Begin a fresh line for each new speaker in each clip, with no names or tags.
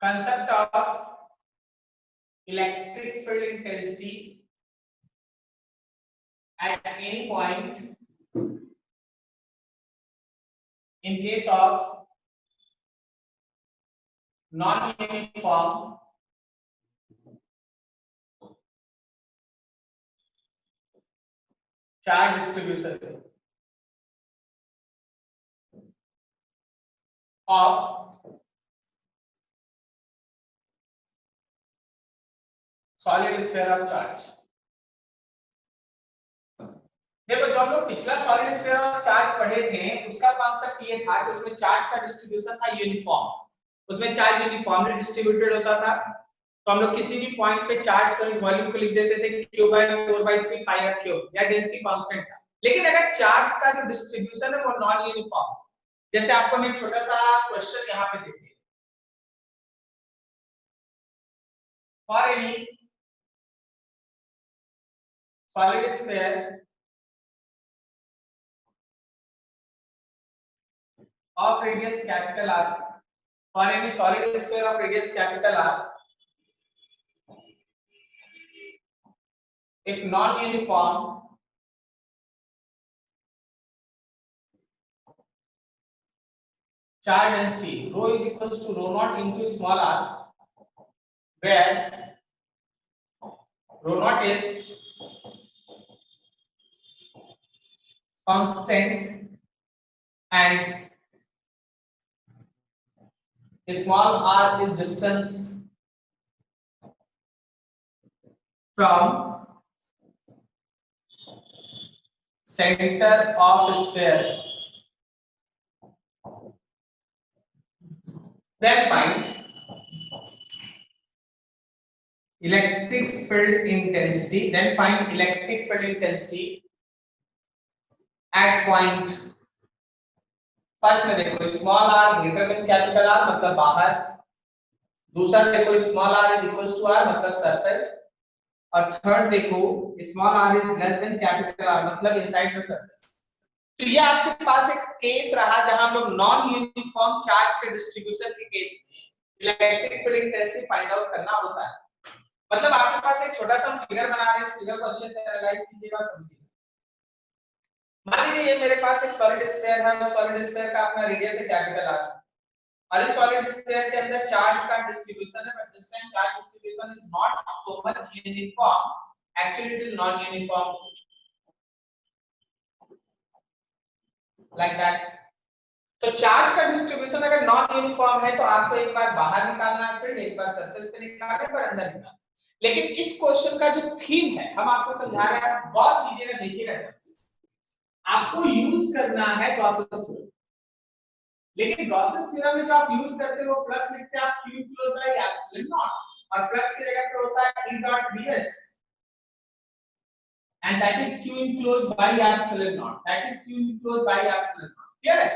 concept of electric field intensity at any point in case of non-uniform charge distribution of solid sphere of charge। देखो जो हम लोग पिछला solid sphere of charge पढ़े थे उसका कॉन्सेप्ट ये था कि उसमें चार्ज का डिस्ट्रीब्यूशन था यूनिफॉर्म, उसमें चार्ज यूनिफॉर्मली डिस्ट्रीब्यूटेड होता था। तो हम लोग किसी भी पॉइंट पे चार्ज करंट वॉल्यूम को लिख देते थे कि q/4/3 पाई आर क्यूब या डेंसिटी कांस्टेंट था। लेकिन अगर चार्ज का जो डिस्ट्रीब्यूशन है वो नॉन यूनिफॉर्म, जैसे आपको मैं छोटा सा क्वेश्चन यहां पे देते हैं, for any solid sphere of radius capital R, for any solid sphere of radius capital R, if non-uniform charge density rho is equals to rho naught into small r, where rho naught is constant and small r is distance from center of sphere, then find electric field intensity, then find electric field intensity at point, first में देखो small r greater than capital R मतलब बाहर, दूसरा देखो small r is equals to r मतलब surface, और third देखो small r is less than capital R मतलब इनसाइड द सरफेस। तो ये आपके पास एक केस रहा जहां हम लोग नॉन यूनिफॉर्म चार्ज के डिस्ट्रीब्यूशन के केस में electric field intensity find out करना होता है। मतलब आपके पास एक छोटा सा फिगर बना रहे हैं, इस फिगर को अच्छे से एनालाइज कीजिएगा, समझिए। मान लीजिए ये मेरे पास एक सॉलिड स्फीयर है, और सॉलिड स्फीयर का अपना रेडियस है कैपिटल R, और इस सॉलिड स्फीयर के अंदर चार्ज का डिस्ट्रीब्यूशन है, but this time charge distribution is not so much uniform, actually it is non uniform, like that. तो चार्ज का डिस्ट्रीब्यूशन अगर नॉन यूनिफॉर्म है तो आपको एक बार बाहर निकालना है, फिर एक बार सरफेस पे निकालना है, फिर अंदर निकालना है। लेकिन इस क्वेश्चन का जो थीम है हम आपको समझा रहे हैं, बहुत कीजिएगा, देखिएगा, आपको यूज करना है गॉसेस थ्योरम। लेकिन गॉसेस थ्योरम में जो आप यूज करते हो वो फ्लक्स लिखते हैं आप q equal bye epsilon not, और फ्लक्स की जगह पे होता है E dot ds, and that is q enclosed bye epsilon not, that is q enclosed bye epsilon not. Clear है?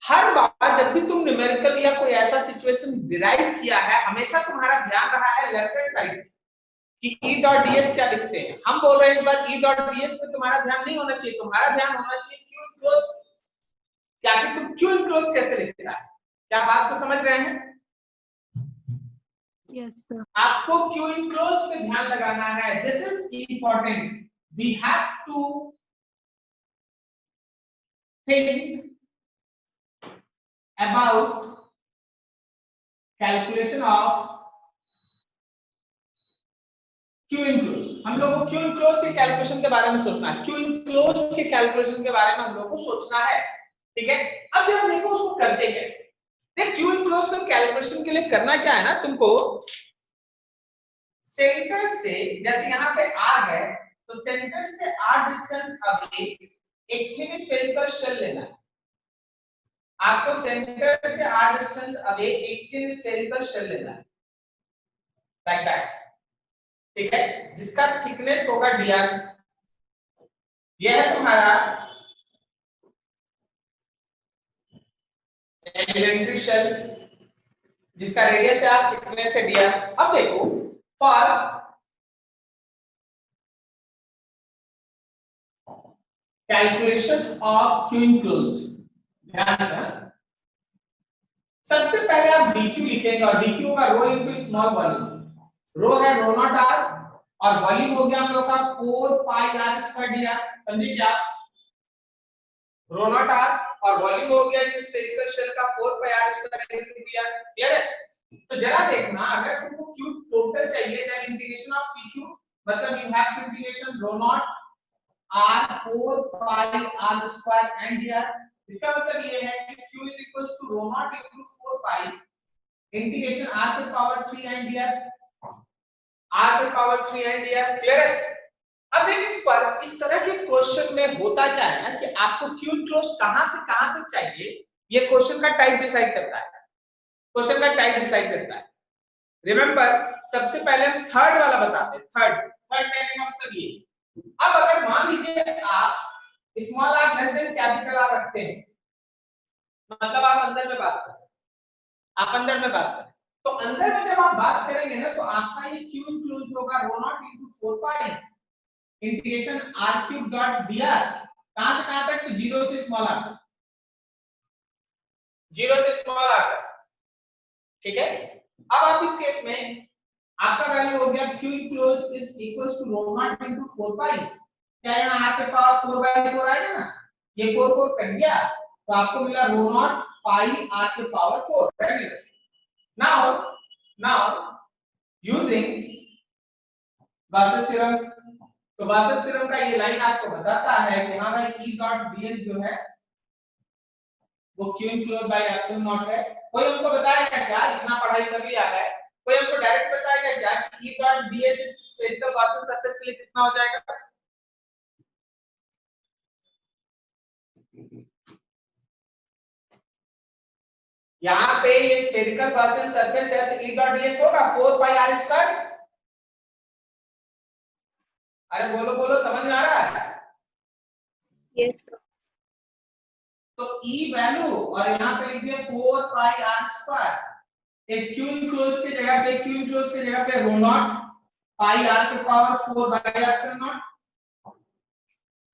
हर बार जब भी तुम न्यूमेरिकल या कोई ऐसा सिचुएशन डिराइव किया है, हमेशा तुम्हारा ध्यान रहा है लेफ्ट हैंड साइड कि E डॉट ds क्या लिखते हैं। हम बोल रहे हैं इस बार E डॉट ds पे तुम्हारा ध्यान नहीं होना चाहिए, तुम्हारा ध्यान होना चाहिए q इनक्लोज, क्या कि तुम q इनक्लोज कैसे लिखते हैं। क्या बात को समझ रहे हैं?
Yes sir.
आपको q इनक्लोज पे ध्यान लगाना है, this is important, we have to think about calculation of Q enclose. हम लोगों को क्यू इनक्लोज के कैलकुलेशन के बारे में सोचना है, क्यू इनक्लोज के कैलकुलेशन के बारे में हम लोगों को सोचना है, ठीक है। अब जब देखो उसको करते कैसे, देख क्यू इनक्लोज के कैलकुलेशन के लिए करना क्या है ना, तुमको सेंटर से, जैसे यहाँ पे r है, तो सेंटर से r डिस्टेंस अवे एक थिन स्फेरिकल शेल लेना है। आपको सेंटर से r डिस्टेंस अवे एक थिन स्फेरिकल शेल लेना है, लाइक दैट, ठीक है, जिसका थिकनेस होगा dr। यह है तुम्हारा एलिमेंट्री शेल जिसका रेडियस है आप थिकनेस है dr। अब देखो for calculation of Q enclosed. ध्यान से, सबसे पहले आप dq लिखेंगे और dq का रो इनटू स्मॉल वॉल्यूम। रो है रो नॉट r और वॉल्यूम हो गया हम लोग का 4 पाई r स्क्वायर dr। समझे क्या? रो नॉट r और वॉल्यूम हो गया इस स्फेरिकल शेल का 4 pi r square into dr। Clear है? तो जरा देखना, अगर तुमको q टोटल चाहिए देन इंटीग्रेशन ऑफ pq मतलब you have to integration rho naught r 4 pi r square and dr। इसका मतलब ये है कि q is equals to rho naught into 4 pi integration r to power 3 and dr, r to power 3 and dr। Clear है? अब देखिए इस तरह के क्वेश्चन में होता क्या है ना कि आपको q क्लोज कहां से कहां तक चाहिए, ये क्वेश्चन का टाइप डिसाइड करता है। क्वेश्चन का टाइप डिसाइड करता है। रिमेंबर, सबसे पहले हम थर्ड वाला बताते हैं। थर्ड कहने का मतलब ये, अब अगर मान लीजिए आप small r less than capital R रखते हैं, मतलब आप अंदर में बात करें, आप अंदर में बात करें, तो अंदर में जब आप बात करेंगे ना तो आपका ये q इंक्लूड होगा rho naught into 4 pi integration r cube dot dr। कहां से कहां तक? तो 0 से स्मॉल r तक, 0 से स्मॉल r तक। ठीक है? अब आप इस केस में आपका वैल्यू हो गया q enclose is equals to rho naught into 4 pi. क्या यहां r के पावर 4/4 आएगा ना, ये 4 4 कट गया तो आपको मिला रो नॉट पाई r के power 4। Right? Now using Gauss's theorem, तो गॉसेस थ्योरम का ये लाइन आपको बताता है कि हां भाई E डॉट ds जो है वो q enclose bye epsilon not है। कोई हमको बताएगा क्या? इतना पढ़ाई कर लिया है, कोई हमको डायरेक्ट बताएगा क्या कि E dot ds spherical Gaussian surface के लिए कितना हो जाएगा? यहाँ पे ये स्फेरिकल गॉसियन सरफेस है तो E डॉट ds होगा 4 पाई r स्क्वायर। अरे बोलो बोलो, समझ में आ रहा है?
यस।
तो E वैल्यू और यहाँ पे लिख दिया 4 पाई r स्क्वायर। इस q इनक्लोज की जगह पे, q इनक्लोज की जगह पे रो नॉट पाई r के पावर 4 बाय एप्सिलॉन नॉट।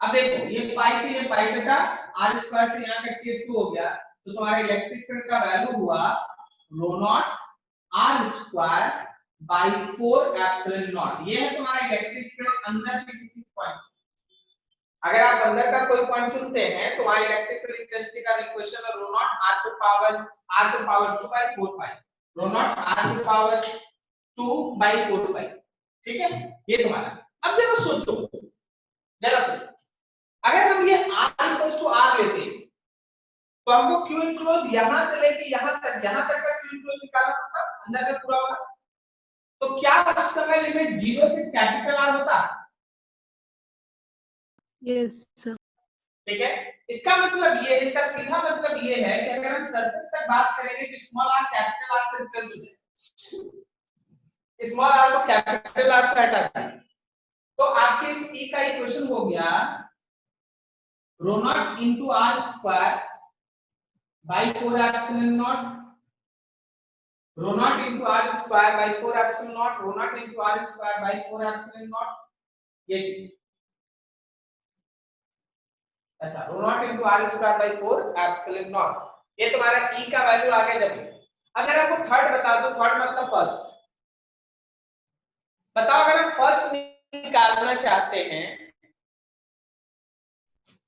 अब देखो ये पाई से ये पाई कटा, r स्क्वायर से यहाँ कट के 2 हो गया, तो तुम्हारे इलेक्ट्रिक फील्ड का वैल्यू हुआ rho naught r square by 4 epsilon naught. ये है तुम्हारा इलेक्ट्रिक फील्ड अंदर के किसी पॉइंट। अगर आप अंदर का कोई पॉइंट चुनते हैं तो वहां इलेक्ट्रिक फील्ड इंटेंसिटी का इक्वेशन है rho naught r to power 2 by 4 pi, rho naught r to power 2 by 4 pi. ठीक है? ये तुम्हारा। अब जरा सोचो, अगर हम ये r इक्वल्स टू r लेते तो हमको q इनक्लोज यहां से लेके यहां तक का q इनक्लोज निकालना पड़ता अंदर का पूरा वाला। तो क्या उस समय लिमिट 0 से कैपिटल R होता?
Yes sir.
ठीक है? इसका मतलब ये है, इसका सीधा मतलब ये है कि अगर हम सरफेस तक बात करेंगे तो स्मॉल r कैपिटल R से रिप्लेस हो जाए, स्मॉल r को कैपिटल R से हटा दें, तो आपके इस E का इक्वेशन हो गया rho naught into r square by 4 epsilon naught, rho naught into r square by 4 epsilon naught, rho naught into r square by 4 epsilon naught. ये चीज ऐसा rho naught into r square by 4 epsilon naught. ये तुम्हारा E का value आ गया। जब अगर आपको थर्ड बता दो, थर्ड मतलब फर्स्ट बताओ, अगर हम फर्स्ट निकालना चाहते हैं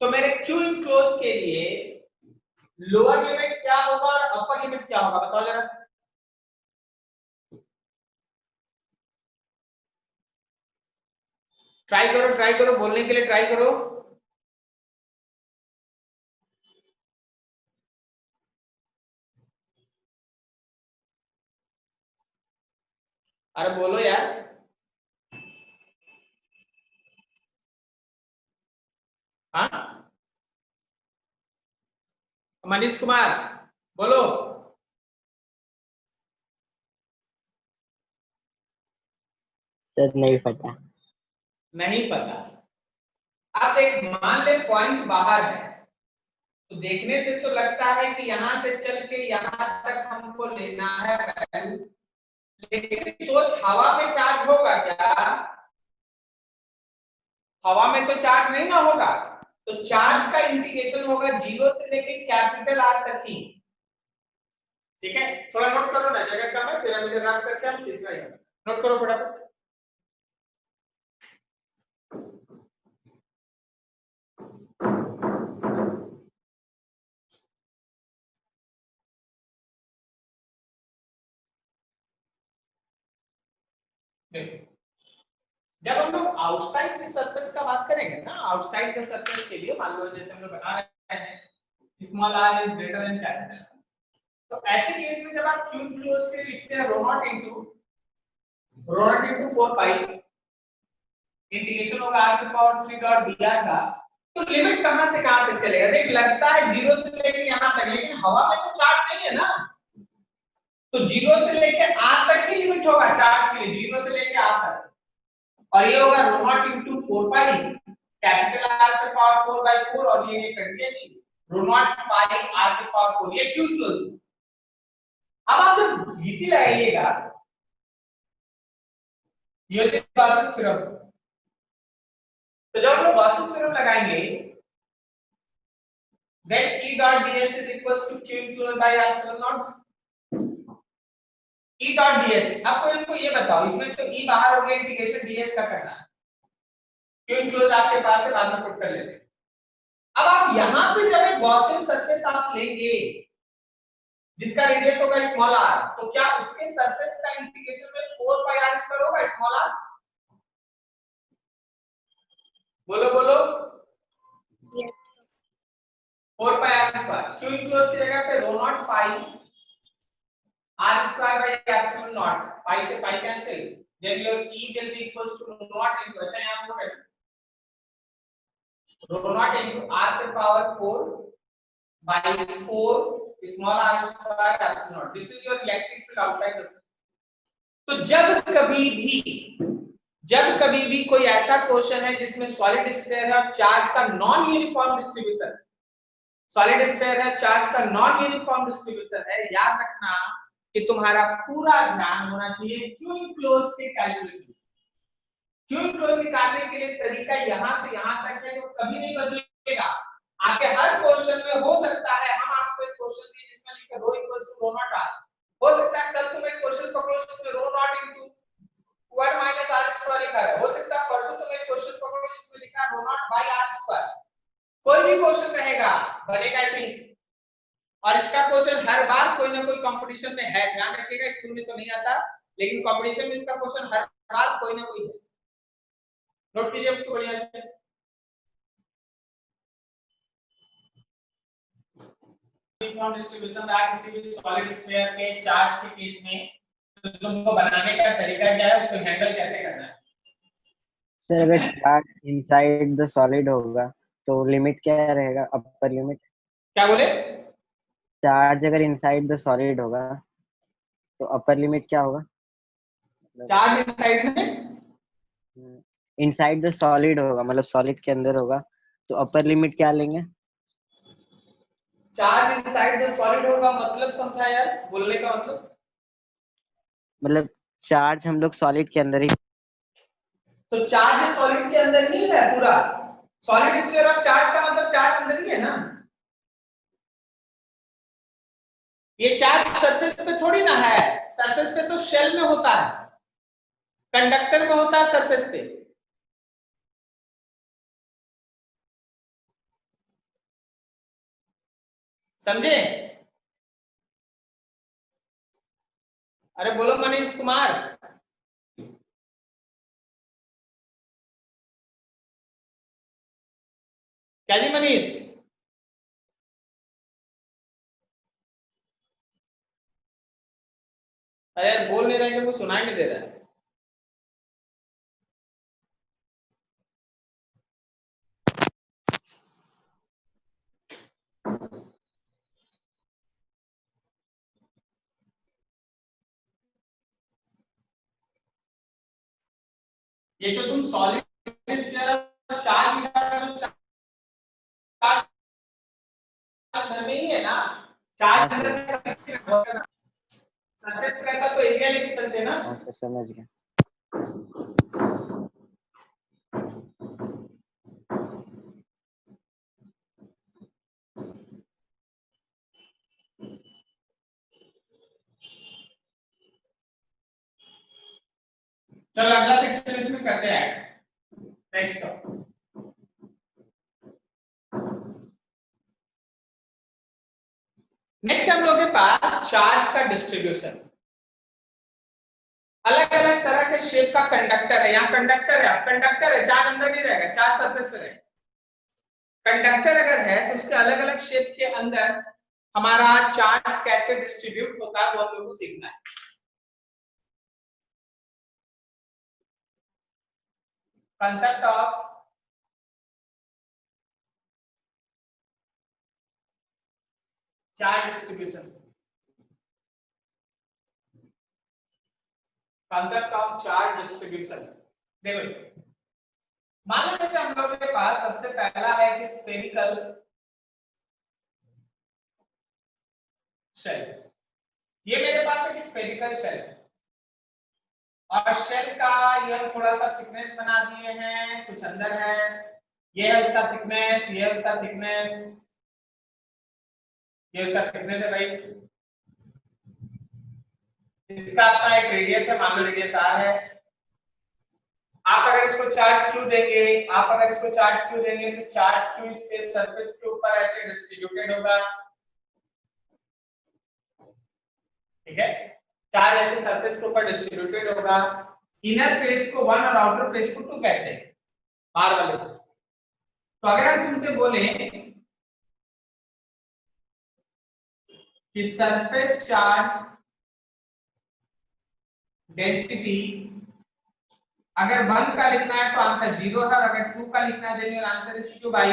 तो मेरे q इनक्लोज के लिए लोअर लिमिट क्या होगा और अपर लिमिट क्या होगा? बताओ जरा। ट्राई करो बोलने के लिए ट्राई करो। अरे बोलो यार। हाँ मनीष कुमार बोलो।
सर नहीं पता।
नहीं पता। अब देख, मान ले पॉइंट बाहर है तो देखने से तो लगता है कि यहां से चल के यहां तक हमको लेना है वैल्यू, लेकिन सोच हवा में चार्ज होगा क्या? हवा में तो चार्ज नहीं ना होगा, तो चार्ज इंटीग्रेशन होगा 0 से लेके कैपिटल आर तक ही। ठीक है, थोड़ा नोट करो ना, जगह कम है, पिरामिड ग्राफ करके हम तीसरा ही नोट करो फटाफट। जब हम लोग आउटसाइड द सरफेस का बात करेंगे ना, आउटसाइड द सरफेस के लिए मान लो जैसे हम लोग बता रहे हैं small R is greater than capital, तो ऐसे केस में जब आप क्यूब क्लोज के लिए लिखते हैं रो नॉट इनटू 4 पाई, इंटीग्रेशन होगा r की पावर 3 डॉट dr का, तो लिमिट कहां से कहां तक चलेगा? देख लगता है 0 से लेके यहां तक, लेकिन हवा में तो चार्ज नहीं है ना, तो 0 से लेके r तक ही लिमिट होगा चार्ज के लिए, 0 से लेके r तक। और ये होगा rho naught into 4 pi capital R पे पावर 4 बाय 4, और ये continuously rho naught pi R पे पावर 4, ये क्यों क्लोज। अब आप जब जीटी लगाइएगा ये वास्तविक थ्योरम, तो जब हम लोग वास्तविक थ्योरम लगाएंगे then E dot ds is equals to q enclosed by epsilon naught E dot ds। अब कोई इनको ये बताओ, इसमें तो E बाहर हो गया, इंटीग्रेशन ds का करना है, q enclosed आपके पास है, बाद में पुट कर लेते हैं। अब आप यहां पे जब एक गॉसियन सरफेस आप लेंगे जिसका रेडियस होगा स्मॉल r, तो क्या उसके सरफेस का इंटीग्रेशन में 4 पाई r स्क्वायर होगा स्मॉल r? बोलो बोलो।
Yes.
4 pi r square, q enclose की जगह पे rho naught pi r square by epsilon naught, pi से pi cancel, then your e will be equals to rho naught into, अच्छा यहां पे रो नॉट इनटू r पे power 4 by 4 small r square epsilon naught, this is your electric field outside the surface। तो जब कभी भी कोई ऐसा क्वेश्चन है जिसमें सॉलिड स्फीयर है, चार्ज का non uniform distribution, solid sphere है, चार्ज का नॉन यूनिफॉर्म डिस्ट्रीब्यूशन है, याद रखना कि तुम्हारा पूरा ध्यान होना चाहिए क्यू इनक्लोज के कैलकुलेशन। क्यू इनक्लोज निकालने के लिए तरीका यहां से यहां तक है जो कभी नहीं बदलेगा। आपके हर क्वेश्चन में हो सकता है, हम आपको एक क्वेश्चन दिए जिसमें लिखा rho equals to rho naught r, हो सकता है कल तुम एक क्वेश्चन पकड़ो जिसमें rho naught into 1 minus r square लिखा है, हो सकता है परसों तुम एक क्वेश्चन पकड़ो जिसमें लिखा रो नॉट बाय r स्क्वायर, कोई भी क्वेश्चन रहेगा बनेगा ऐसे ही। और इसका क्वेश्चन हर बार कोई ना कोई कंपटीशन में है, ध्यान रखिएगा, स्कूल में तो नहीं आता लेकिन कंपटीशन में इसका क्वेश्चन हर बार कोई ना कोई है, नोट कीजिए उसको बढ़िया से। यूनिफॉर्म डिस्ट्रीब्यूशन रहा किसी भी सॉलिड स्फीयर के चार्ज के केस में, तो तुमको बनाने का तरीका क्या है, उसको हैंडल कैसे करना है।
सर अगर चार्ज इनसाइड द सॉलिड होगा तो लिमिट क्या रहेगा, अपर लिमिट?
क्या बोले?
चार्ज अगर इनसाइड द सॉलिड होगा तो अपर लिमिट क्या होगा?
चार्ज इनसाइड में,
इनसाइड द सॉलिड होगा मतलब सॉलिड के अंदर होगा, तो अपर लिमिट क्या लेंगे?
चार्ज इनसाइड द सॉलिड होगा मतलब समझा यार, बोलने का
मतलब चार्ज हम लोग सॉलिड के अंदर ही,
तो चार्ज सॉलिड के अंदर ही है पूरा, सॉलिड स्फीयर ऑफ चार्ज का मतलब चार्ज अंदर ही है ना, ये चार्ज सरफेस पे थोड़ी ना है, सरफेस पे तो शेल में होता है, कंडक्टर में होता है सरफेस पे। समझे? अरे बोलो मनीष कुमार, क्या जी मनीष? अरे यार बोल नहीं रहे कि, कुछ सुनाई नहीं दे रहा है। ये जो तुम सॉलिड स्फीयर चार्ज अंदर में ही है ना, चार्ज अंदर में सरफेस रहता तो एरिया लेके चलते ना।
हाँ सर समझ गया।
चलो अगला सेक्शन इसमें करते हैं नेक्स्ट का। नेक्स्ट हम लोग के पास चार्ज का डिस्ट्रीब्यूशन। अलग अलग तरह के शेप का कंडक्टर है, यहाँ कंडक्टर है, कंडक्टर है, चार्ज अंदर नहीं रहेगा, चार्ज सरफेस पे रहेगा। कंडक्टर अगर है तो उसके अलग अलग शेप के अंदर हमारा चार्ज कैसे डिस्ट्रीब्यूट होता है वो हम लोग को सीखना है। Concept of charge distribution, concept of charge distribution. देखो मान लो जैसे हम लोगों के पास सबसे पहला है कि स्फेरिकल शेल। ये मेरे पास एक स्फेरिकल शेल और शेल का ये थोड़ा सा थिकनेस बना दिए हैं, कुछ अंदर है, ये है उसका थिकनेस, ये है उसका थिकनेस, ये उसका थिकनेस है भाई। इसका अपना एक रेडियस है, मान लो रेडियस r है। आप अगर इसको चार्ज क्यू देंगे, आप अगर इसको चार्ज क्यू देंगे तो चार्ज क्यू इसके सरफेस के ऊपर ऐसे डिस्ट्रीब्यूटेड होगा, ठीक है। चार्ज ऐसे सरफेस के ऊपर डिस्ट्रीब्यूटेड होगा। इनर फेस को 1 और आउटर फेस को 2 कहते हैं, बाहर वाले फेस। तो अगर हम तुमसे बोले कि सरफेस चार्ज डेंसिटी अगर 1 का लिखना है तो आंसर 0 है, और अगर 2 का लिखना है then answer is q by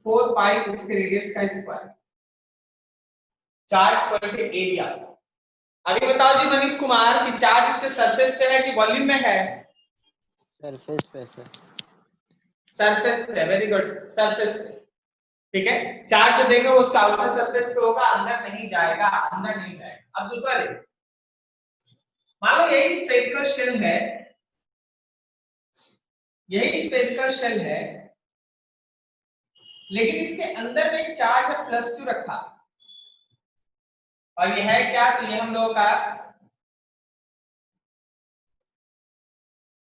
4 pi उसके रेडियस का स्क्वायर। चार्ज पर एरिया। अभी बताओ जी मनीष कुमार कि चार्ज उसके सरफेस पे है कि वॉल्यूम में है?
सरफेस पे सर।
सरफेस पे, वेरी गुड, सरफेस पे, ठीक है। चार्ज जो देंगे वो उसका आउटर सरफेस पे होगा, अंदर नहीं जाएगा, अंदर नहीं जाएगा। अब दूसरा देखो, मान लो यही स्फेरिकल शेल है, यही स्फेरिकल शेल है, लेकिन इसके अंदर में एक चार्ज है +q रखा, और ये है क्या? तो ये हम लोगों का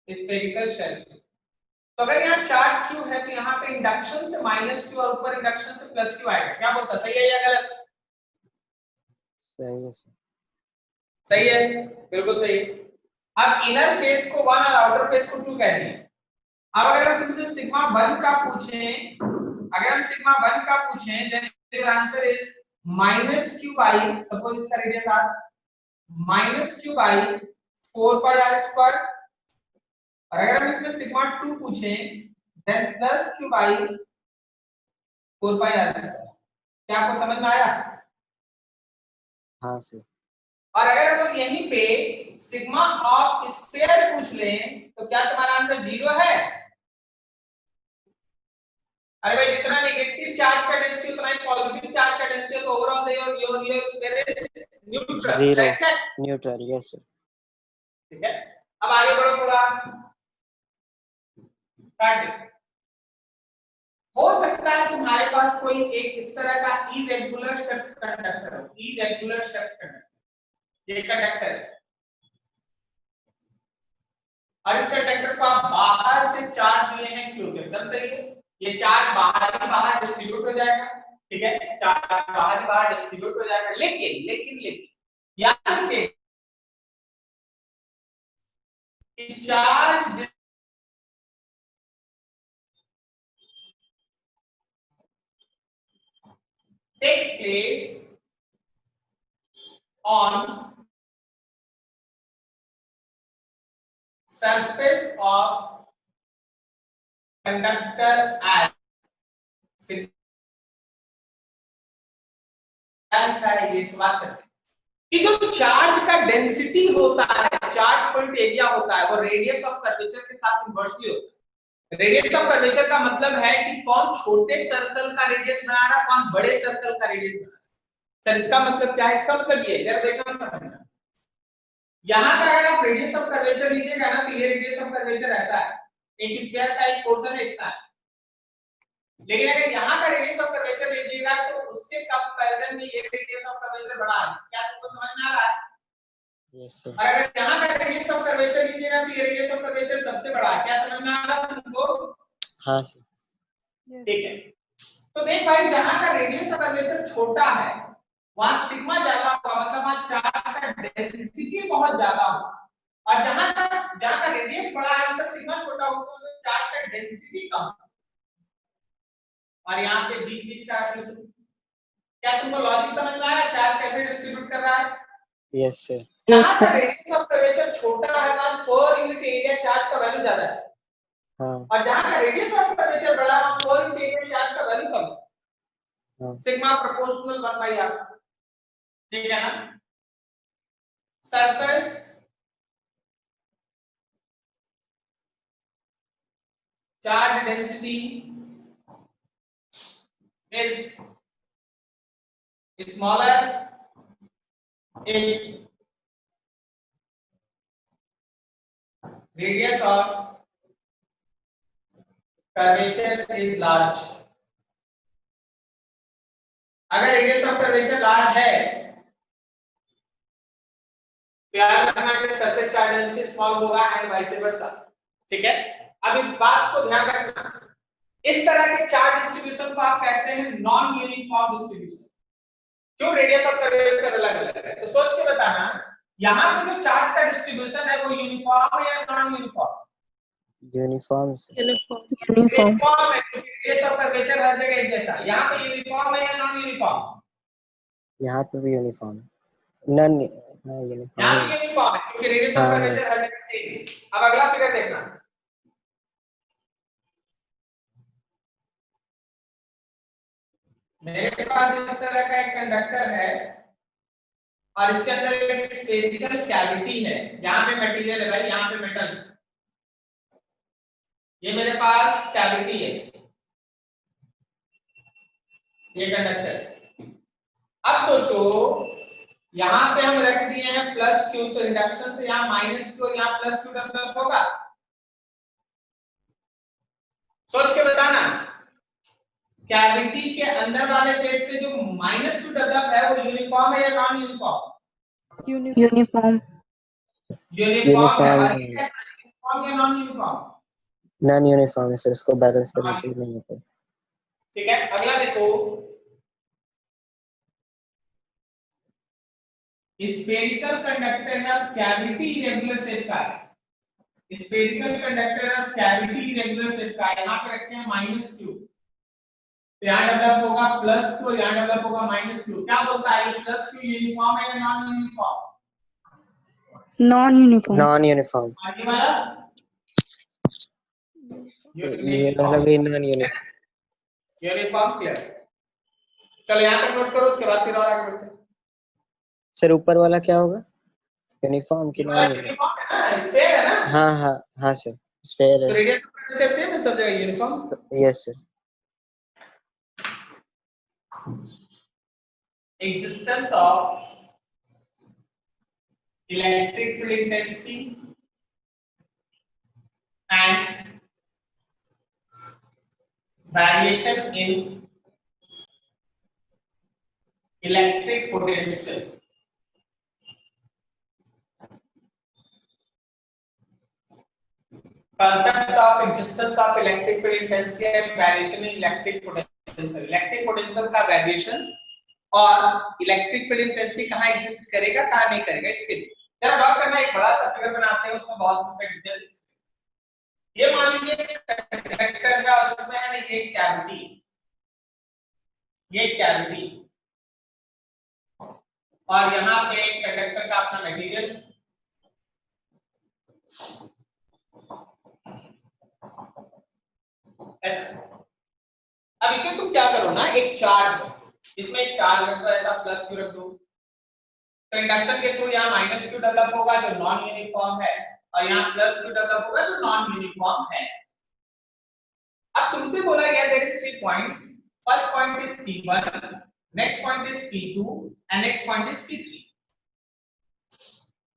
स्फेरिकल शेल। तो अगर यहाँ चार्ज q है तो यहाँ पे इंडक्शन से -q और ऊपर इंडक्शन से +q आएगा। क्या बोलता, सही है या गलत?
सही है सर।
सही है, बिल्कुल सही है। अब इनर फेस को 1 और आउटर फेस को 2 कह दिए। अब अगर हम तुमसे सिग्मा 1 का पूछें, अगर हम सिग्मा 1 का पूछें then your answer is -q by, suppose इसका radius r, -q by 4 pi r square. और अगर हम इसमें सिग्मा 2 पूछें then +q by 4 pi r square. क्या आपको समझ में आया?
हाँ सर।
और अगर हम लोग यहीं पे सिग्मा ऑफ स्फीयर पूछ लें तो क्या तुम्हारा आंसर 0 है? अरे भाई जितना नेगेटिव चार्ज का डेंसिटी उतना ही पॉजिटिव चार्ज का डेंसिटी, तो overall your sphere is neutral, right है?
Neutral, yes sir.
ठीक है। अब आगे बढ़ो थोड़ा, हो सकता है तुम्हारे पास कोई एक इस तरह का इरेगुलर शेप्ड कंडक्टर हो, इरेगुलर शेप्ड कंडक्टर। ये कंडक्टर है और इस कंडक्टर को आप बाहर से चार्ज दिए हैं क्यों? एकदम सही है, ये चार्ज बाहर ही बाहर डिस्ट्रीब्यूट हो जाएगा, ठीक है, चार्ज बाहर ही बाहर डिस्ट्रीब्यूट हो जाएगा। लेकिन लेकिन लेकिन याद रखिए कि charge takes place on surface of conductor as ये बात करते हैं कि जो चार्ज का डेंसिटी होता है, चार्ज पॉइंट एरिया होता है, वो रेडियस ऑफ कर्वेचर के साथ इनवर्सली होता है। रेडियस ऑफ कर्वेचर का मतलब है कि कौन छोटे सर्कल का रेडियस बना रहा है, कौन बड़े सर्कल का रेडियस बना रहा है। सर इसका मतलब क्या है? इसका मतलब ये जरा देखना समझना। यहां पर अगर आप रेडियस ऑफ कर्वेचर लीजिएगा ना तो ये रेडियस ऑफ कर्वेचर ऐसा है, एक स्फीयर का एक पोर्शन है इतना है। लेकिन अगर यहाँ का रेडियस ऑफ कर्वेचर लीजिएगा तो उसके कंपैरिजन में ये रेडियस ऑफ कर्वेचर बड़ा है। क्या तुमको समझ में आ रहा है?
Yes sir.
और अगर यहाँ का रेडियस ऑफ कर्वेचर लीजिएगा तो ये रेडियस बड़ा है। क्या समझ में आ रहा है तुमको?
हाँ सर।
ठीक है, तो देख भाई जहां का रेडियस ऑफ कर्वेचर छोटा है वहां सिग्मा ज्यादा होगा, मतलब वहां चार्ज का डेंसिटी बहुत ज्यादा होगा, और जहां का रेडियस बड़ा है उसका सिग्मा छोटा होगा, उसका मतलब चार्ज का डेंसिटी कम है। और यहाँ पे बीच बीच का क्या तुमको लॉजिक समझ में आया? चार्ज कैसे डिस्ट्रीब्यूट कर रहा है?
Yes sir.
जहां का रेडियस ऑफ कर्वेचर छोटा है वहां पर यूनिट एरिया चार्ज का वैल्यू ज्यादा है,
हाँ
और जहां का रेडियस ऑफ कर्वेचर बड़ा है वहां पर यूनिट एरिया चार्ज का वैल्यू कम है।
हाँ
सिग्मा प्रोपोर्शनल 1/r, ठीक है ना? Surface charge density is smaller if radius of curvature is large। अगर radius of curvature large है तो याद रखना कि surface charge density small होगा and vice versa, ठीक है? अब इस बात को ध्यान रखना, इस तरह के चार्ज डिस्ट्रीब्यूशन को आप कहते हैं नॉन यूनिफॉर्म डिस्ट्रीब्यूशन। क्यों? रेडियस ऑफ कर्वेचर अलग अलग है, तो सोच के बताना यहाँ पे जो चार्ज का डिस्ट्रीब्यूशन है वो यूनिफॉर्म है या non uniform?
Uniform sir.
Uniform है, क्योंकि रेडियस ऑफ कर्वेचर हर जगह एक जैसा। यहाँ पे यूनिफॉर्म है या नॉन यूनिफॉर्म?
यहाँ पे भी यूनिफॉर्म है। नॉन हाँ यूनिफॉर्म
यहाँ
है।
पे यूनिफॉर्म है क्योंकि रेडियस ऑफ
हाँ हाँ
कर्वेचर हर जगह सेम है। अब अगला फिगर देखना, मेरे पास इस तरह का एक कंडक्टर है और इसके अंदर एक स्फेरिकल कैविटी है, यहाँ पे मटेरियल है भाई, यहाँ पे मेटल, ये मेरे पास कैविटी है, ये कंडक्टर। अब सोचो यहाँ पे हम रख दिए हैं प्लस क्यू, तो इंडक्शन से यहाँ माइनस क्यू और यहाँ प्लस क्यू डेवलप होगा। सोच के बताना, कैविटी के अंदर वाले फेस पे जो माइनस क्यू डेवलप है वो यूनिफॉर्म है या नॉन यूनिफॉर्म?
यूनिफॉर्म।
यूनिफॉर्म है, और
यूनिफॉर्म
ये कैसा यूनिफॉर्म या नॉन यूनिफॉर्म?
नॉन यूनिफॉर्म है सर, उसको बैलेंस करने के लिए नहीं होता।
ठीक है, अगला देखो, स्फेरिकल कंडक्टर है, कैविटी इरेगुलर शेप का है। स्फेरिकल कंडक्टर है, कैविटी इरेगुलर शेप का है, यहाँ पे रखते हैं माइनस क्यू, तो यहाँ डेवलप होगा प्लस क्यू, यहाँ डेवलप होगा माइनस क्यू। क्या बोलता है ये प्लस क्यू यूनिफॉर्म है या non uniform?
Non uniform.
Non uniform.
आगे वाला
ये वाला भी नॉन यूनिफॉर्म।
Uniform, clear? चलो यहाँ तक नोट करो, उसके बाद फिर और आगे बढ़ते हैं।
सर ऊपर वाला क्या होगा? यूनिफॉर्म की नॉन यूनिफॉर्म?
यूनिफॉर्म है ना, स्फेयर है ना?
हाँ हाँ हाँ सर, स्फेयर
तो
है।
रेडियस ऑफ कर्वेचर सेम है सब जगह, uniform.
Yes sir.
Existence of electric field intensity and variation in electric potential। Concept of existence of electric field intensity and variation in electric potential। Electric potential का variation और electric field intensity कहां exist करेगा कहां नहीं करेगा, इसके लिए जरा गौर करना। एक बड़ा सा फिगर बनाते हैं, उसमें बहुत से डिटेल। ये मान लीजिए कंडक्टर है और उसमें है ना ये कैविटी, ये कैविटी, और यहाँ पे एक कंडक्टर का अपना मटेरियल, ऐसा। अब इसमें तुम क्या करो ना, एक चार्ज है, इसमें एक चार्ज रख दो, ऐसा प्लस क्यू रख दो, तो इंडक्शन के थ्रू यहाँ माइनस क्यू डेवलप होगा जो नॉन यूनिफॉर्म है, और यहाँ प्लस क्यू डेवलप होगा जो नॉन यूनिफॉर्म है। अब तुमसे बोला गया there is 3 points, first point is P1, next point is P2 and next point is P3।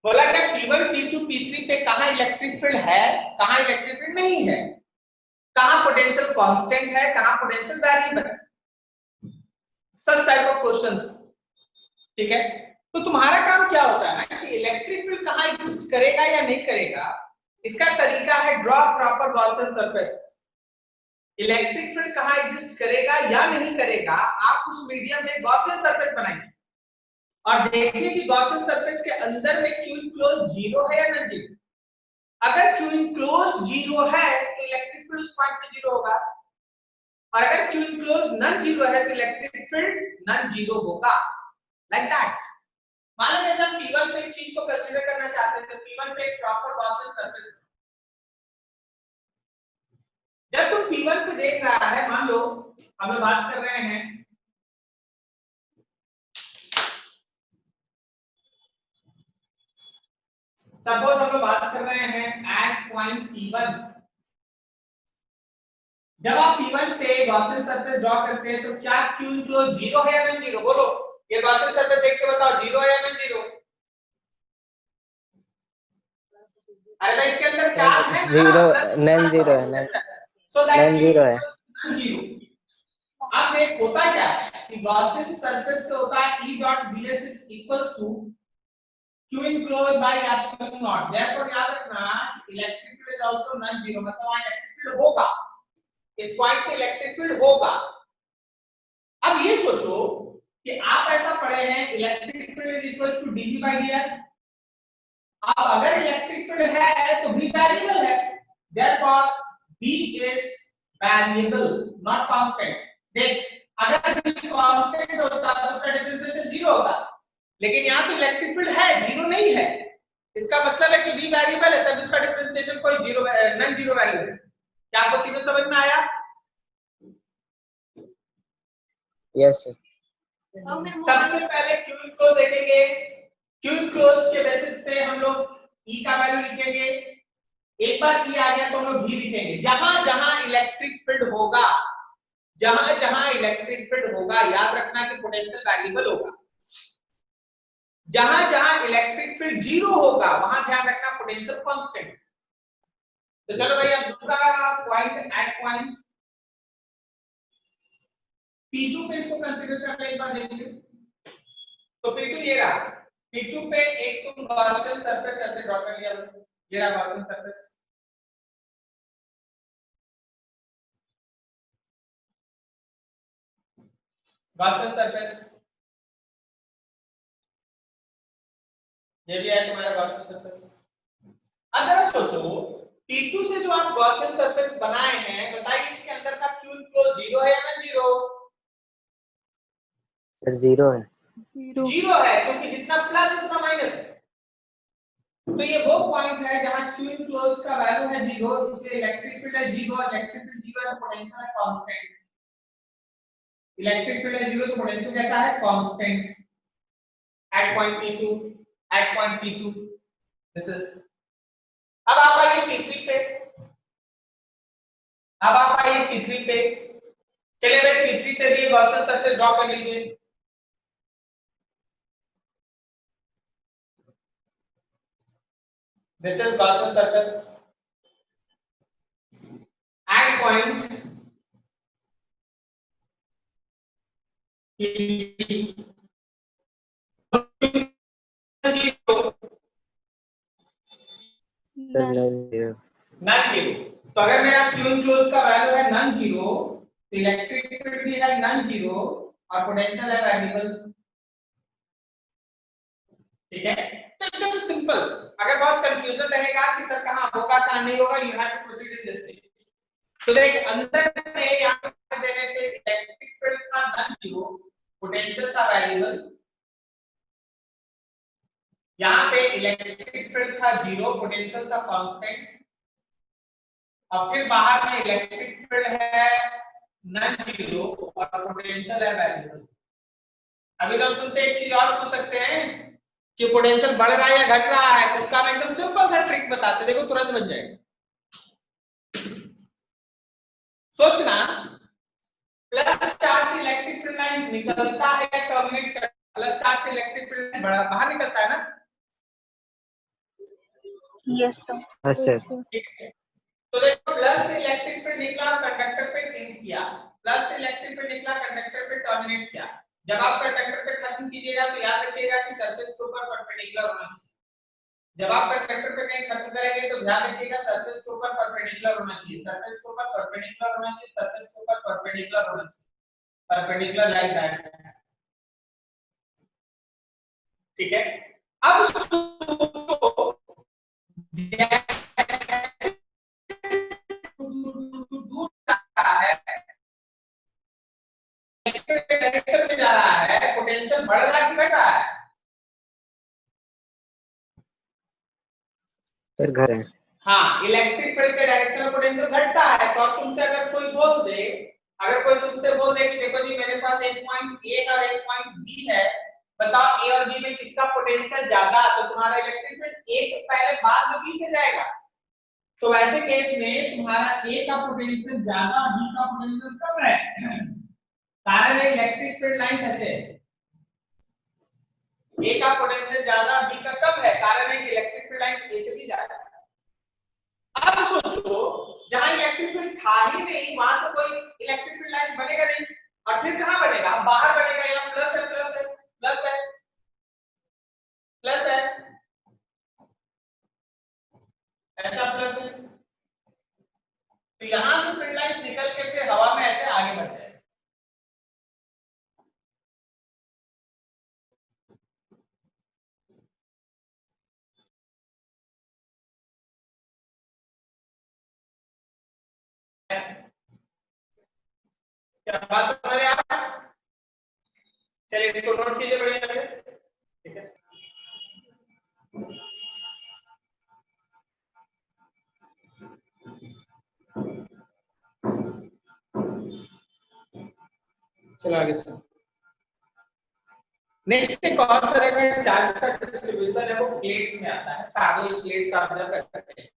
बोला क्या P1 P2 P3 पे कहां इलेक्ट्रिक फील्ड है कहां इलेक्ट्रिक फील्ड नहीं है, कहां पोटेंशियल कांस्टेंट है कहां पोटेंशियल वेरिएबल है, सच टाइप ऑफ क्वेश्चंस। ठीक है, तो तुम्हारा काम क्या होता है ना कि इलेक्ट्रिक फील्ड कहां एग्जिस्ट करेगा या नहीं करेगा, इसका तरीका है draw proper Gaussian surface. Electric field कहां एग्जिस्ट करेगा या नहीं करेगा, आप उस मीडियम में गॉसियन सरफेस बनाएंगे और देखिए कि गॉसियन सरफेस के अंदर में क्यू इनक्लोज जीरो है या नॉन जीरो। अगर क्यू इनक्लोज जीरो है तो इलेक्ट्रिक फील्ड उस पॉइंट पे जीरो होगा, और अगर क्यू इनक्लोज नॉन जीरो है तो इलेक्ट्रिक फील्ड नॉन जीरो होगा, लाइक दैट। मान लो जैसे हम P1 पे इस चीज को कंसीडर करना चाहते हैं तो P1 पे एक प्रॉपर गॉसियन सरफेस, जब तुम P1 पे देख रहा है, मान लो हम लोग बात कर रहे हैं सपोज हम लोग बात कर रहे हैं एट पॉइंट P1। जब आप P1 पे गॉसियन सरफेस ड्रॉ करते हैं तो क्या क्यू इनक्लोज जीरो है या नॉन जीरो? बोलो, ये गॉसियन सरफेस देख के बताओ, जीरो है या नॉन जीरो? अरे भाई इसके अंदर चार्ज है ना,
जीरो, नॉन जीरो है,
सो दैट
नॉन जीरो है।
Non zero. अब देख होता क्या है कि गॉसियन सरफेस से होता है E dot ds is equals to q enclosed by epsilon naught। therefore याद रखना electric field is also non zero, मतलब वहां इलेक्ट्रिक फील्ड होगा, इस पॉइंट पे इलेक्ट्रिक फील्ड होगा। अब ये सोचो कि आप ऐसा पढ़े हैं electric field is equals to dv by dr। अब अगर इलेक्ट्रिक फील्ड है तो v वेरिएबल है, therefore v is variable not constant। देख अगर v कांस्टेंट होता तो उसका डिफरेंशिएशन जीरो होता, लेकिन यहां तो इलेक्ट्रिक फील्ड है, जीरो नहीं है। इसका मतलब है कि v वेरिएबल है, तब इसका डिफरेंशिएशन कोई जीरो नॉन जीरो वैल्यू है। क्या आपको तीनों समझ में आया?
Yes sir.
सबसे पहले क्यू इनक्लोज देखेंगे, क्यू इनक्लोज के बेसिस पे हम लोग E का वैल्यू लिखेंगे। एक बार E आ गया तो हम लोग V लिखेंगे। जहां जहां इलेक्ट्रिक फील्ड होगा, जहां जहां इलेक्ट्रिक फील्ड होगा, याद रखना कि पोटेंशियल वेरिएबल होगा। जहां जहां इलेक्ट्रिक फील्ड जीरो होगा वहां ध्यान रखना पोटेंशियल कांस्टेंट। तो चलो भाई अब दूसरा पॉइंट एट पॉइंट P2 पे इसको कंसीडर करके एक बार देखिए। तो P2 ये रहा, P2 पे एक तुम गॉसियन सरफेस ऐसे ड्रॉ कर लिया, ये रहा गॉसियन सरफेस। गॉसियन सरफेस ये भी है तुम्हारा गॉसियन सरफेस। अगर सोचो P2 से जो आप गॉसियन सरफेस बनाए हैं, बताइए इसके अंदर का क्यू इनक्लोज जीरो है या नॉन जीरो?
सर जीरो है।
जीरो है, क्योंकि जितना प्लस उतना माइनस है। तो ये वो पॉइंट है जहां Q इनक्लोज का वैल्यू है जीरो, इसलिए इलेक्ट्रिक फील्ड है जीरो, इलेक्ट्रिक फील्ड जीरो है तो पोटेंशियल है कांस्टेंट। इलेक्ट्रिक फील्ड है जीरो तो पोटेंशियल कैसा है? Constant. At point P2, at point P2 this is. अब आप आइए P3 पे, अब आप आइए P3 पे। चलिए भाई P3 से भी गॉसियन सरफेस ड्रॉ कर लीजिए। This is Gaussian surface at point P.
Sir non zero.
Non zero. तो अगर मेरा Q इनक्लोज का वैल्यू है नॉन जीरो, तो इलेक्ट्रिक फील्ड भी है नॉन जीरो और पोटेंशियल है वेरिएबल। ठीक है, तो एकदम सिंपल। अगर बहुत कंफ्यूजन रहेगा कि सर कहां होगा कहां नहीं होगा, you have to proceed in this way. तो देख अंदर में यहां पे देने से इलेक्ट्रिक फील्ड था नॉन जीरो, पोटेंशियल था वेरिएबल। यहां पे इलेक्ट्रिक फील्ड था जीरो, पोटेंशियल था कांस्टेंट। और फिर बाहर में इलेक्ट्रिक फील्ड है नॉन जीरो और पोटेंशियल है वेरिएबल। अभी तो तुमसे एक चीज और पूछ सकते हैं कि पोटेंशियल बढ़ रहा है या घट रहा है, तो उसका मैं एकदम सिंपल सा ट्रिक बताते, देखो तुरंत बन जाएगा। सोचना, प्लस चार्ज से इलेक्ट्रिक फील्ड लाइंस निकलता है या टर्मिनेट करता है? प्लस चार्ज से इलेक्ट्रिक फील्ड बाहर निकलता है ना?
Yes, sir.
Yes sir.
ठीक है, तो देखो प्लस से इलेक्ट्रिक फील्ड निकला और कंडक्टर पे हिट किया, प्लस से इलेक्ट्रिक फील्ड निकला कंडक्टर पे टर्मिनेट किया। जब आप कंडक्टर पे खत्म कीजिएगा तो याद रखिएगा कि सरफेस के ऊपर परपेंडिकुलर होना चाहिए। जब आप कंडक्टर पे कहीं खत्म करेंगे तो ध्यान रखिएगा सरफेस के ऊपर परपेंडिकुलर होना चाहिए, सरफेस के ऊपर परपेंडिकुलर होना चाहिए, सरफेस के ऊपर परपेंडिकुलर होना चाहिए, परपेंडिकुलर लाइक दैट। ठीक है, अब सोचो दूर रहा है, डायरेक्शन में जा रहा है, पोटेंशियल बढ़ रहा है कि घट रहा है?
सर घर है।
हाँ, इलेक्ट्रिक फील्ड के डायरेक्शन में पोटेंशियल घटता है। तो अब तुमसे अगर कोई बोल दे, अगर कोई तुमसे बोल दे कि देखो जी मेरे पास एक पॉइंट ए और एक पॉइंट बी है, बताओ ए और बी में किसका पोटेंशियल ज्यादा, तो तुम्हारा इलेक्ट्रिक फील्ड ए के पहले बाद में बी पे जाएगा। तो ऐसे केस में तुम्हारा ए का पोटेंशियल ज्यादा, बी का पोटेंशियल कम है। कारण है इलेक्ट्रिक फील्ड लाइंस ऐसे है, ए का पोटेंशियल ज्यादा, बी का कम है, कारण है कि इलेक्ट्रिक फील्ड लाइंस ए से भी जा रहा है। अब सोचो जहां इलेक्ट्रिक फील्ड था ही नहीं, वहां तो कोई इलेक्ट्रिक फील्ड लाइंस बनेगा नहीं, और फिर कहां बनेगा? बाहर बनेगा। यहाँ प्लस है, प्लस है, प्लस है, प्लस है, ऐसा प्लस है, तो यहां से फील्ड लाइंस निकल के फिर हवा में ऐसे आगे बढ़ जाएगा। क्या बात समझ रहे आप? चलिए इसको नोट कीजिए बढ़िया से। ठीक है, चलो आगे सुनो। नेक्स्ट एक और तरह का चार्ज का डिस्ट्रीब्यूशन है, वो प्लेट्स में आता है। पैरेलल प्लेट्स आप जब करते हैं,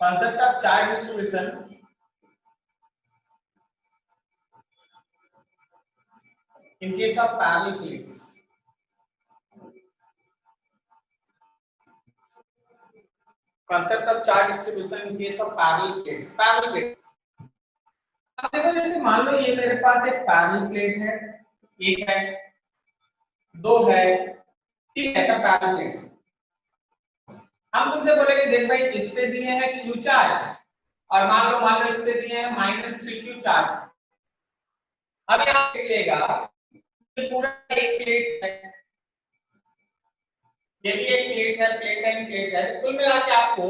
concept of charge distribution in case of parallel plates. Concept of charge distribution in case of parallel plates. Parallel plates. अब देखो जैसे मान लो ये मेरे पास एक पैरेलल प्लेट है, एक है, दो है, तीन ऐसा पैरेलल प्लेट्स। हम तुमसे बोलेंगे देख भाई इस पे दिए हैं क्यू चार्ज, और मान लो इस पे दिए हैं -3 क्यू चार्ज। अब यहाँ लेगा ये पूरा एक प्लेट है, ये भी एक प्लेट है, प्लेट है, प्लेट है, कुल मिला के आपको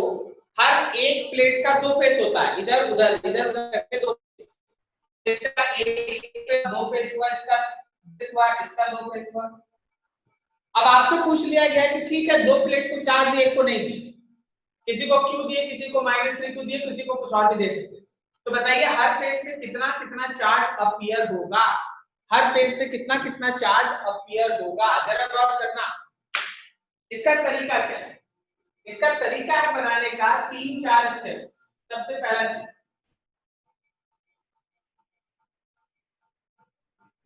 हर एक प्लेट का दो फेस होता है, इधर उधर करके दो। इसका एक दो फेस हुआ, इसका दो फेस हुआ। अब आपसे पूछ लिया गया कि ठीक है दो प्लेट को चार्ज दिए, एक को नहीं दिए, किसी को क्यू दिए, किसी को -3 क्यू दिए, किसी को कुछ और भी दे सकते। तो बताइए हर फेस में कितना कितना चार्ज अपीयर होगा, हर फेस में कितना कितना चार्ज अपीयर होगा, जरा गौर करना। इसका तरीका क्या है? इसका तरीका है बनाने का 3-4 स्टेप्स। सबसे पहला चीज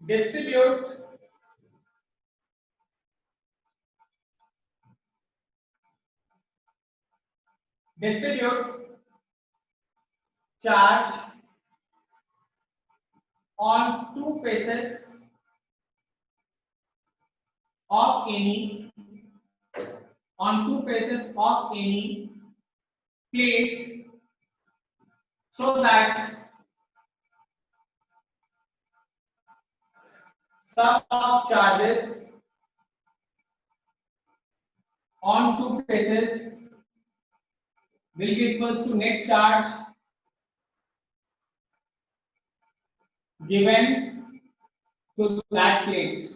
distribute charge on two faces of any plate so that sum of charges on two faces will be equals to net charge given to that plate.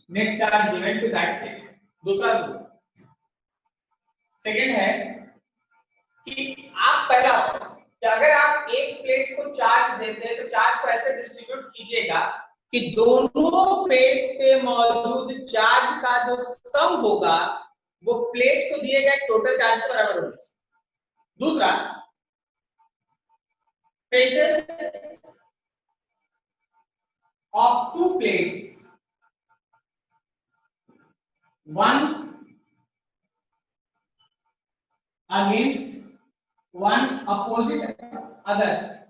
Net charge given to that plate. दूसरा सूत्र second है कि आप पहला कि अगर आप एक प्लेट को चार्ज देते हैं तो चार्ज को ऐसे डिस्ट्रीब्यूट कीजिएगा कि दोनों फेस पे मौजूद चार्ज का जो सम होगा वो प्लेट को दिए गए टोटल चार्ज के बराबर होना चाहिए। दूसरा faces of to plates, one against one opposite other.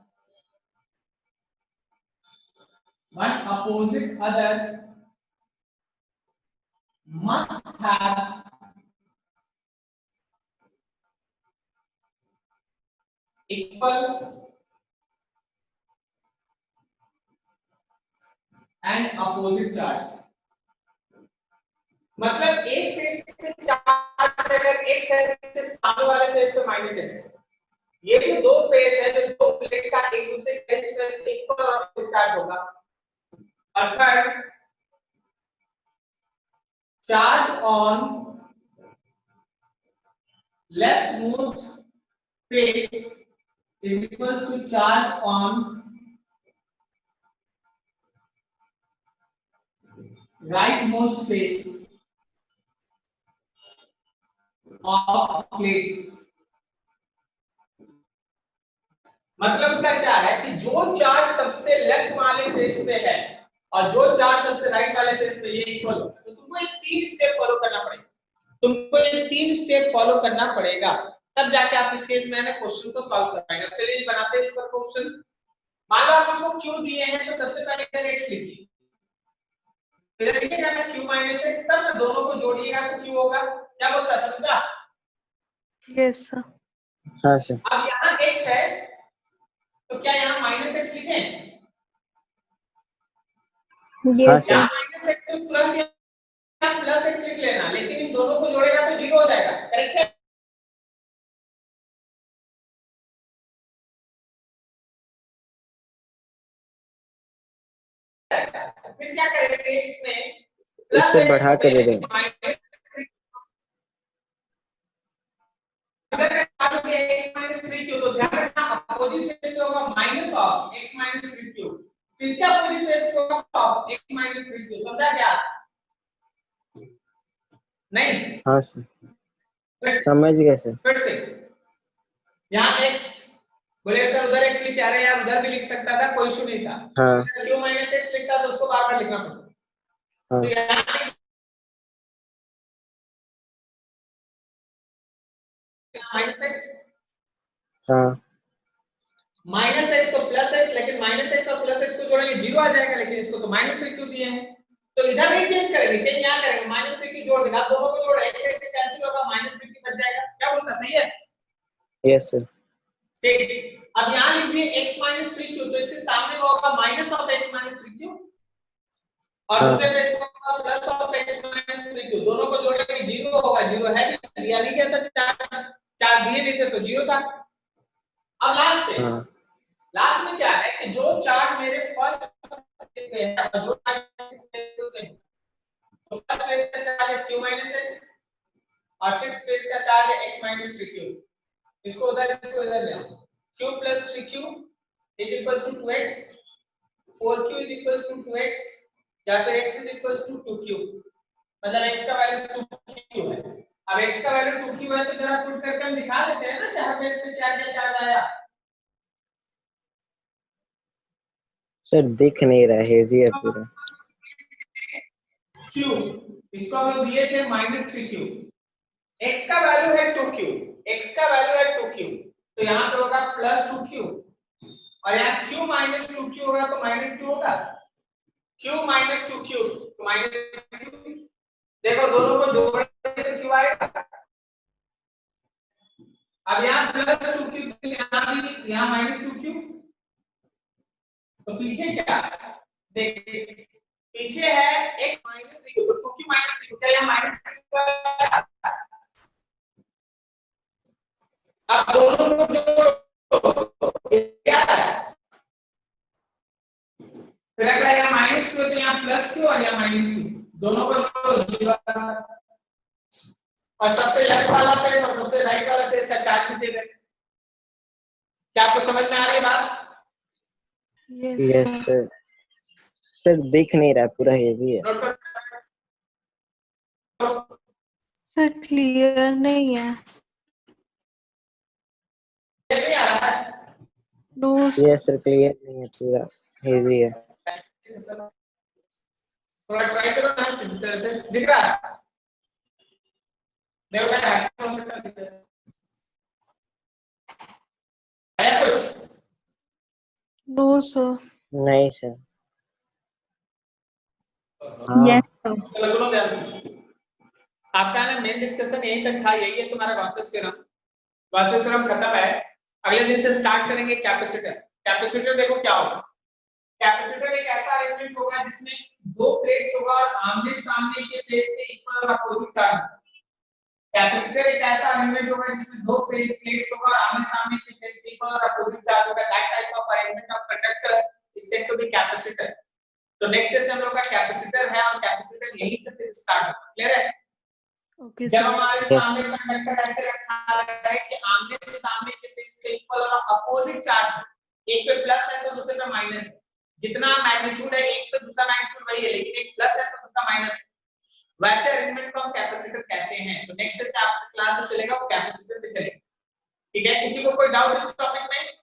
One opposite other must have equal and opposite charge. मतलब एक फेस से चार्ज अगर x है तो सामने वाले फेस पे माइनस x है। ये जो दो फेस है जो दो प्लेट का एक दूसरे के अगेंस्ट इक्वल और ऑपोजिट चार्ज होगा। अर्थात charge on leftmost face is equals to charge on rightmost face of plates। मतलब उसका क्या है कि जो चार्ज सबसे लेफ्ट वाले फेस पे है और जो चार्ज सबसे राइट वाले फेस पे ये इक्वल हो, तो तुमको ये तीन स्टेप फॉलो करना पड़ेगा। तुमको ये तीन स्टेप फॉलो करना पड़ेगा, तब जाके आप इस केस में क्वेश्चन को सॉल्व कर पाएंगे। चलिए बनाते हैं इस पर क्वेश्चन। मान लो आप इसको क्यू दिए हैं तो सबसे पहले इधर x लिखिए, इधर लिखिएगा ना q माइनस x, तब ना दोनों को जोड़िएगा तो q होगा। क्या बोलता है, समझा?
Yes, sir.
हाँ सर।
अब यहाँ x है तो क्या यहाँ माइनस x लिखें?
Yes, sir.
यहाँ माइनस x तो तुरंत यहाँ प्लस x लिख लेना, लेकिन इन दोनों को जोड़ेगा तो जीरो हो जाएगा। करेक्ट है? फिर क्या करेंगे इसमें?
इससे बढ़ा कर दे दें।
अगर चार्ज हो गया x माइनस 3q तो ध्यान रखना अपोजिट फेस पे होगा minus of x minus 3q, इसके अपोजिट फेस पे होगा ऑफ x माइनस 3q। समझा क्या? नहीं?
हाँ सर, समझ गए सर।
फिर से यहाँ x बोले सर उधर x लिख आ रहे यार, उधर भी लिख सकता था, कोई इशू नहीं था।
हाँ
q माइनस x लिखता तो उसको बार-बार लिखना पड़ता।
हाँ
तो यहाँ माइनस x
हाँ
माइनस एक्स तो प्लस एक्स, लेकिन माइनस एक्स और प्लस एक्स को जोड़ेंगे जीरो आ जाएगा, लेकिन इसको तो माइनस 3 क्यों दिए हैं, तो इधर नहीं चेंज करेंगे, चेंज यहां करेंगे, माइनस 3 की जोड़ देंगे। आप दोनों को जोड़ो, एक्स एक्स कैंसिल होगा, माइनस 3 की बच जाएगा। क्या बोलता, सही है?
Yes sir.
ठीक, अब यहां लिख दिए x माइनस 3 क्यू, तो इसके सामने में होगा minus of x minus 3 Q और दूसरे पे इसको होगा plus of x minus 3 Q. दोनों को जोड़ेंगे जीरो होगा, जीरो है भी दिया नहीं गया था, चार दिए नहीं थे तो जीरो था। अब लास्ट है, लास्ट में क्या है कि जो चार्ज मेरे फर्स्ट फेस पे है और जो चार्ज फर्स्ट फेस का चार्ज है q x और सिक्स्थ फेस का चार्ज है x 3q। इसको उधर ले आओ, q 3q is equals to 2x, 4q is equals to 2x या फिर x is equals to 2q। मतलब x का वैल्यू 2q है। अब x का वैल्यू 2q है तो जरा पुट करके हम दिखा देते हैं ना कि हर फेस पे क्या क्या चार्ज आया।
सर दिख नहीं रहा है, हेवी है पूरा।
q इसको हम दिए थे -3q, x का वैल्यू है 2q, x का वैल्यू है 2q, तो यहां पे होगा +2q और यहां q -2q होगा तो -q होगा, q -2q तो -q। देखो दोनों को जोड़ेंगे तो q आएगा। अब यहां +2q तो यहां भी यहां -2q, तो पीछे क्या देखिए, पीछे है x -3q, तो 2q -3q, क्या यहां -3q? अब दोनों को जोड़ो क्या है, फिर अगर यहाँ -q है तो यहाँ +q और यहाँ -q, दोनों को जोड़ो जीरो। और सबसे लेफ्ट वाला फेस और सबसे राइट वाला फेस का चार्ट भी सेम है। क्या आपको समझ में आ रही है बात?
Yes sir. सर दिख नहीं रहा, पूरा हेवी है।
सर क्लियर नहीं है।
नहीं आ रहा है?
नो
यस सर, क्लियर नहीं है, पूरा हेवी है।
थोड़ा ट्राई करो ना किसी तरह से, दिख रहा है? देखो मैं है कुछ?
No sir.
नहीं सर। हाँ
यस सर।
चलो सुनो ध्यान से, आपका ना मेन डिस्कशन यहीं तक था, यही है तुम्हारा गॉसिप थ्योरम। गॉसिप थ्योरम खत्म है, अगले दिन से स्टार्ट करेंगे कैपेसिटर। कैपेसिटर देखो क्या होगा, कैपेसिटर एक ऐसा अरेंजमेंट होगा जिसमें दो प्लेट्स होगा और आमने सामने के प्लेट्स पे इक्वल और अपोजिट चार्ज। कैपेसिटर एक ऐसा अरेंजमेंट होगा जिसमें दो प्लेट्स होगा और आमने सामने के प्लेट्स पे इक्वल और अपोजिट चार्ज होगा। That type of arrangement of conductor is said to be capacitor. तो नेक्स्ट से हम लोग का कैपेसिटर है और कैपेसिटर यहीं से फिर स्टार्ट होगा। क्लियर है?
ओके
जब
सर।
हमारे सामने कंडक्टर ऐसे रखा है कि आमने सामने के प्लेट्स पे इक्वल और अपोजिट चार्ज है, एक पे प्लस है तो दूसरे पे माइनस है। जितना मैग्नीट्यूड है एक पे दूसरा मैग्नीट्यूड वही है, लेकिन एक प्लस है तो दूसरा माइनस है। वैसे अरेंजमेंट को हम कैपेसिटर कहते हैं। तो नेक्स्ट से आपका क्लास जो चलेगा वो कैपेसिटर पे चलेगा। ठीक है, किसी को कोई डाउट इस टॉपिक में?